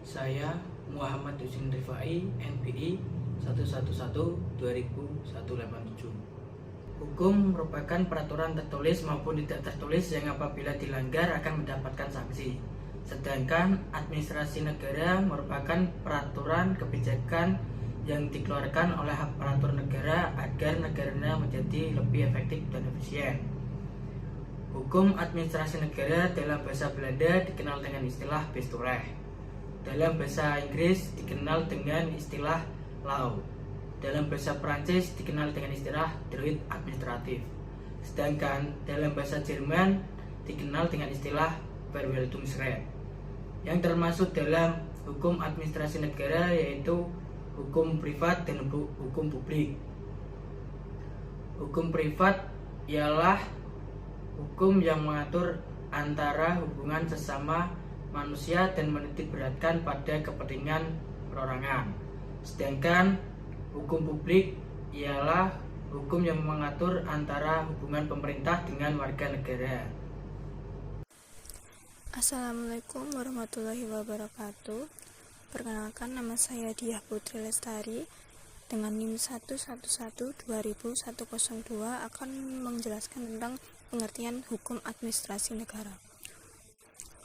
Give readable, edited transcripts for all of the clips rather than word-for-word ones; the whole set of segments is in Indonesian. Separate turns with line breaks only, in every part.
Saya Muhammad Husin Rifai, NBI 111-2001-87. Hukum merupakan peraturan tertulis maupun tidak tertulis yang apabila dilanggar akan mendapatkan sanksi. Sedangkan administrasi negara merupakan peraturan kebijakan yang dikeluarkan oleh aparatur negara agar negaranya menjadi lebih efektif dan efisien. Hukum administrasi negara dalam bahasa Belanda dikenal dengan istilah bestuurrecht. Dalam bahasa Inggris dikenal dengan istilah law. Dalam bahasa Prancis dikenal dengan istilah droit administratif. Sedangkan dalam bahasa Jerman dikenal dengan istilah Verwaltungsrecht. Yang termasuk dalam hukum administrasi negara yaitu hukum privat dan hukum publik. Hukum privat ialah hukum yang mengatur antara hubungan sesama manusia dan menitikberatkan pada kepentingan perorangan. Sedangkan hukum publik ialah hukum yang mengatur antara hubungan pemerintah dengan warga negara.
Assalamualaikum warahmatullahi wabarakatuh. Perkenalkan, nama saya Diah Putri Lestari dengan NIM 111-200102 akan menjelaskan tentang pengertian hukum administrasi negara.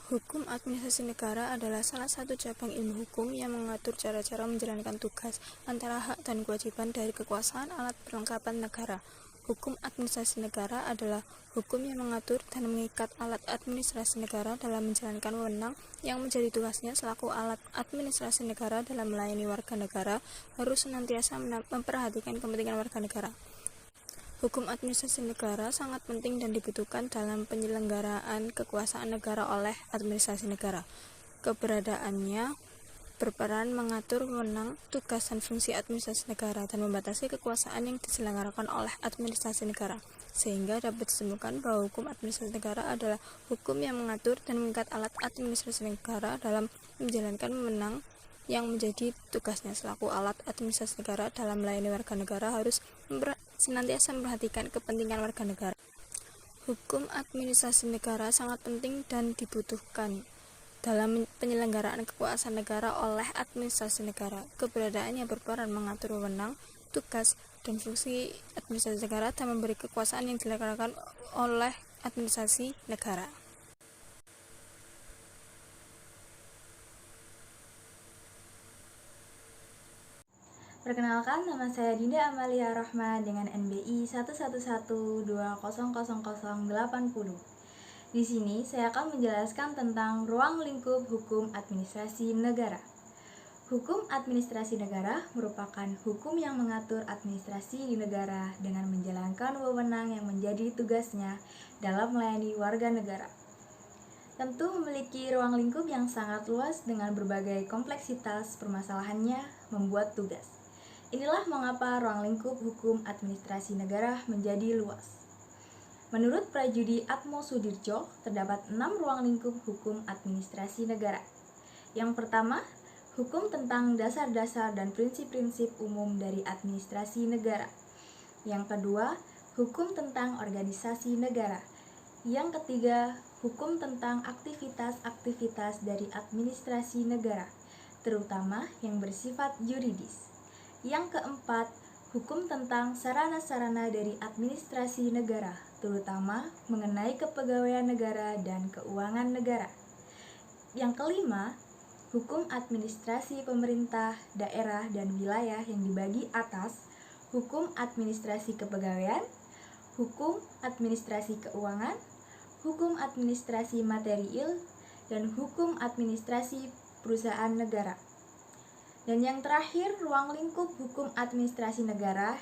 Hukum administrasi negara adalah salah satu cabang ilmu hukum yang mengatur cara-cara menjalankan tugas antara hak dan kewajiban dari kekuasaan alat perlengkapan negara. Hukum administrasi negara adalah hukum yang mengatur dan mengikat alat administrasi negara dalam menjalankan wewenang yang menjadi tugasnya selaku alat administrasi negara dalam melayani warga negara, harus senantiasa memperhatikan kepentingan warga negara. Hukum administrasi negara sangat penting dan dibutuhkan dalam penyelenggaraan kekuasaan negara oleh administrasi negara. Keberadaannya berperan mengatur wewenang, tugas, dan fungsi administrasi negara dan membatasi kekuasaan yang diselenggarakan oleh administrasi negara, sehingga dapat ditemukan bahwa hukum administrasi negara adalah hukum yang mengatur dan mengikat alat administrasi negara dalam menjalankan wewenang yang menjadi tugasnya selaku alat administrasi negara dalam melayani warga negara, harus senantiasa memperhatikan kepentingan warga negara. Hukum administrasi negara sangat penting dan dibutuhkan dalam penyelenggaraan kekuasaan negara oleh administrasi negara. Keberadaannya berperan mengatur wewenang, tugas, dan fungsi administrasi negara dan memberi kekuasaan yang dilaksanakan oleh administrasi negara.
Perkenalkan, nama saya Dinda Amalia Rahma dengan NBI 111-200080. Di sini saya akan menjelaskan tentang ruang lingkup hukum administrasi negara. Hukum administrasi negara merupakan hukum yang mengatur administrasi di negara dengan menjalankan wewenang yang menjadi tugasnya dalam melayani warga negara. Tentu memiliki ruang lingkup yang sangat luas dengan berbagai kompleksitas permasalahannya membuat tugas. Inilah mengapa ruang lingkup hukum administrasi negara menjadi luas. Menurut Prajudi Atmo Sudirjo, terdapat 6 ruang lingkup hukum administrasi negara. Yang pertama, hukum tentang dasar-dasar dan prinsip-prinsip umum dari administrasi negara. Yang kedua, hukum tentang organisasi negara. Yang ketiga, hukum tentang aktivitas-aktivitas dari administrasi negara, terutama yang bersifat yuridis. Yang keempat, hukum tentang sarana-sarana dari administrasi negara, terutama mengenai kepegawaian negara dan keuangan negara. Yang kelima, hukum administrasi pemerintah, daerah, dan wilayah yang dibagi atas hukum administrasi kepegawaian, hukum administrasi keuangan, hukum administrasi material, dan hukum administrasi perusahaan negara. Dan yang terakhir, ruang lingkup hukum administrasi negara,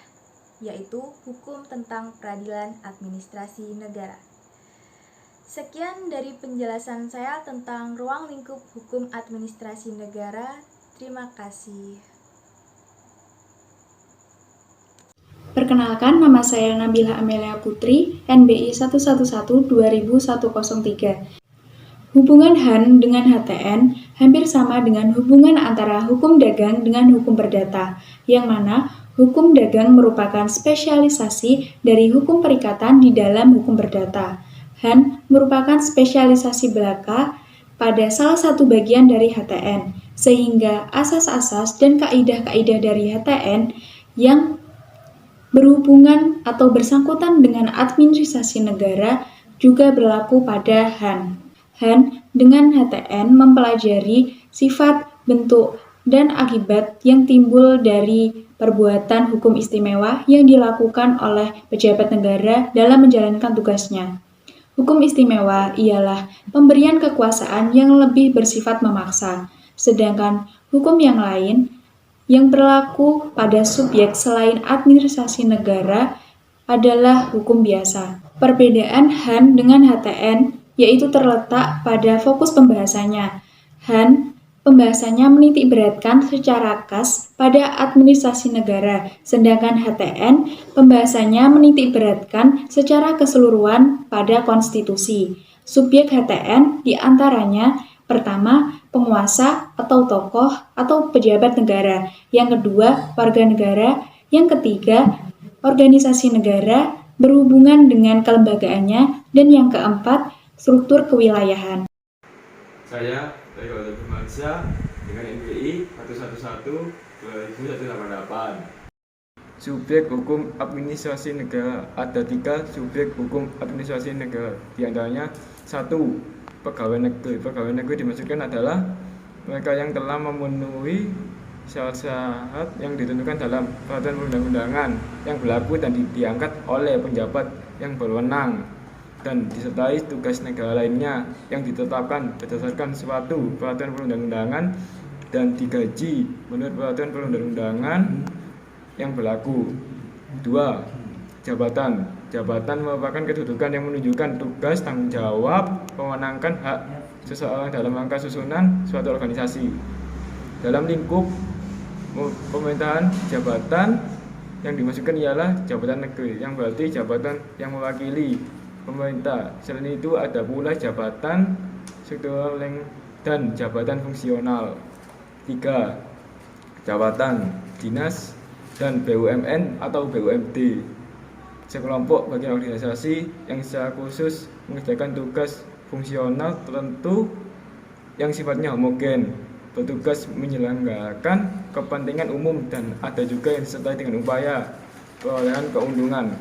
yaitu hukum tentang peradilan administrasi negara. Sekian dari penjelasan saya tentang ruang lingkup hukum administrasi negara. Terima kasih.
Perkenalkan, nama saya Nabila Amelia Putri, NBI 111-2001-03. Hubungan HAN dengan HTN hampir sama dengan hubungan antara hukum dagang dengan hukum perdata, yang mana hukum dagang merupakan spesialisasi dari hukum perikatan di dalam hukum perdata. HAN merupakan spesialisasi belaka pada salah satu bagian dari HTN, sehingga asas-asas dan kaidah-kaidah dari HTN yang berhubungan atau bersangkutan dengan administrasi negara juga berlaku pada HAN. HAN dengan HTN mempelajari sifat, bentuk, dan akibat yang timbul dari perbuatan hukum istimewa yang dilakukan oleh pejabat negara dalam menjalankan tugasnya. Hukum istimewa ialah pemberian kekuasaan yang lebih bersifat memaksa, sedangkan hukum yang lain yang berlaku pada subjek selain administrasi negara adalah hukum biasa. Perbedaan HAN dengan HTN yaitu terletak pada fokus pembahasannya. HAN pembahasannya menitik beratkan secara khas pada administrasi negara, sedangkan HTN pembahasannya menitik beratkan secara keseluruhan pada konstitusi. Subjek HTN diantaranya pertama, penguasa atau tokoh atau pejabat negara. Yang kedua, warga negara. Yang ketiga, organisasi negara berhubungan dengan kelembagaannya. Dan yang keempat, struktur kewilayahan.
Saya dari Kota Malaysia dengan NPI 111/2018. Subjek hukum administrasi negara. Ada 3 subjek hukum administrasi negara. Di antaranya 1. Pegawai negeri. Pegawai negeri dimaksudkan adalah mereka yang telah memenuhi syarat-syarat yang ditentukan dalam peraturan perundang-undangan yang berlaku dan diangkat oleh penjabat yang berwenang dan disertai tugas negara lainnya yang ditetapkan berdasarkan suatu peraturan perundang-undangan dan digaji menurut peraturan perundang-undangan yang berlaku. 2. Jabatan. Jabatan merupakan kedudukan yang menunjukkan tugas, tanggung jawab, memenangkan hak seseorang dalam rangka susunan suatu organisasi. Dalam lingkup pemerintahan, jabatan yang dimaksudkan ialah jabatan negeri, yang berarti jabatan yang mewakili pemerintah. Selain itu ada pula jabatan struktural dan jabatan fungsional. 3. Jabatan dinas dan BUMN atau BUMD. Sekelompok bagian organisasi yang secara khusus mengerjakan tugas fungsional tertentu yang sifatnya homogen, bertugas menyelenggarakan kepentingan umum dan ada juga yang disertai dengan upaya perolehan keuntungan.